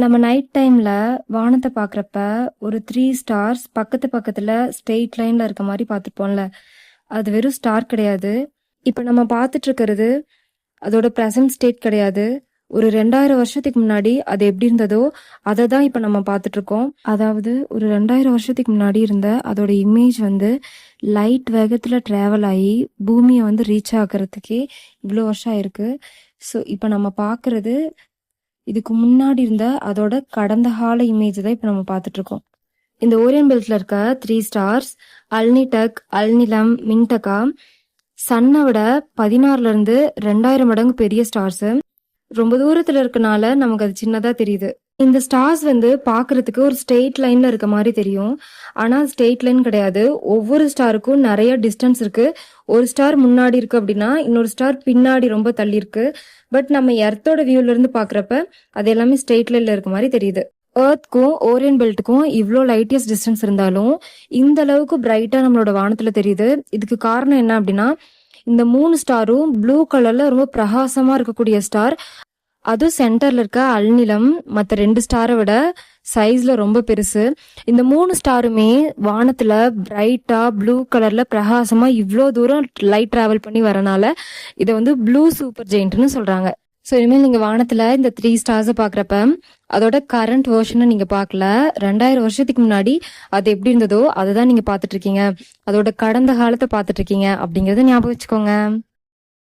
நம்ம நைட் டைம்ல வானத்தை பார்க்குறப்ப ஒரு 3 ஸ்டார்ஸ் பக்கத்துல ஸ்ட்ரெயிட் லைன்ல இருக்க மாதிரி பார்த்துருப்போம்ல. அது வெறும் ஸ்டார் கிடையாது. இப்போ நம்ம பார்த்துட்டு இருக்கிறது அதோட ப்ரெசன்ட் ஸ்டேட் கிடையாது. ஒரு 2000 வருஷத்துக்கு முன்னாடி அது எப்படி இருந்ததோ அதை தான் இப்போ நம்ம பார்த்துட்டு இருக்கோம். அதாவது ஒரு 2000 வருஷத்துக்கு முன்னாடி இருந்த அதோட இமேஜ் வந்து லைட் வேகத்தில் ட்ராவல் ஆகி பூமியை வந்து ரீச் ஆகிறதுக்கே இவ்வளோ வருஷம் ஆயிருக்கு. ஸோ இப்போ நம்ம பார்க்குறது இதுக்கு முன்னாடி இருந்த அதோட கடந்த கால இமேஜ் தான் இப்போ நம்ம பார்த்துட்டு இருக்கோம். இந்த ஓரியன் பெல்ட்ல இருக்க 3 ஸ்டார்ஸ் அல்னிடக், அல்னிலம், மின்டகா சன்னை விட 16ல இருந்து 2000 மடங்கு பெரிய ஸ்டார்ஸ். ரொம்ப தூரத்துல இருக்கனால நமக்கு அது சின்னதா தெரியுது. இந்த ஸ்டார்ஸ் வந்து பாக்குறதுக்கு ஒரு ஸ்ட்ரெயிட் லைன்ல இருக்க மாதிரி தெரியும். ஆனா ஸ்ட்ரெயிட் லைன் கிடையாது. ஒவ்வொரு ஸ்டாருக்கும் நிறைய டிஸ்டன்ஸ் இருக்கு. ஒரு ஸ்டார் முன்னாடி இருக்கு அப்படின்னா இன்னொரு ஸ்டார் பின்னாடி ரொம்ப தள்ளி இருக்கு. பட் நம்ம எர்த்தோட வியூல இருந்து பாக்குறப்ப அது எல்லாமே ஸ்ட்ரெயிட் லைன்ல இருக்க மாதிரி தெரியுது. எர்த்க்கும் ஓரியன் பெல்ட்டுக்கும் இவ்வளோ லைட்டஸ்ட் டிஸ்டன்ஸ் இருந்தாலும் இந்த அளவுக்கு பிரைட்டா நம்மளோட வானத்துல தெரியுது. இதுக்கு காரணம் என்ன அப்படின்னா இந்த 3 ஸ்டாரும் ப்ளூ கலர்ல ரொம்ப பிரகாசமா இருக்கக்கூடிய ஸ்டார். அதுவும் சென்டர்ல இருக்க அல்நிலம் மற்ற 2 ஸ்டாரை விட சைஸ்ல ரொம்ப பெருசு. இந்த 3 ஸ்டாருமே வானத்துல பிரைட்டா ப்ளூ கலர்ல பிரகாசமா இவ்வளோ தூரம் லைட் டிராவல் பண்ணி வரனால இதை வந்து ப்ளூ சூப்பர் ஜெயிண்ட்னு சொல்றாங்க. ஸோ இனிமேல் நீங்க வானத்துல இந்த 3 ஸ்டார்ஸை பாக்குறப்ப அதோட கரண்ட் வேர்ஷனை நீங்க பார்க்கல. 2000 வருஷத்துக்கு முன்னாடி அது எப்படி இருந்ததோ அதை தான் நீங்க பார்த்துட்டு இருக்கீங்க. அதோட கடந்த காலத்தை பார்த்துட்டு இருக்கீங்க அப்படிங்கறத ஞாபகம் வச்சுக்கோங்க.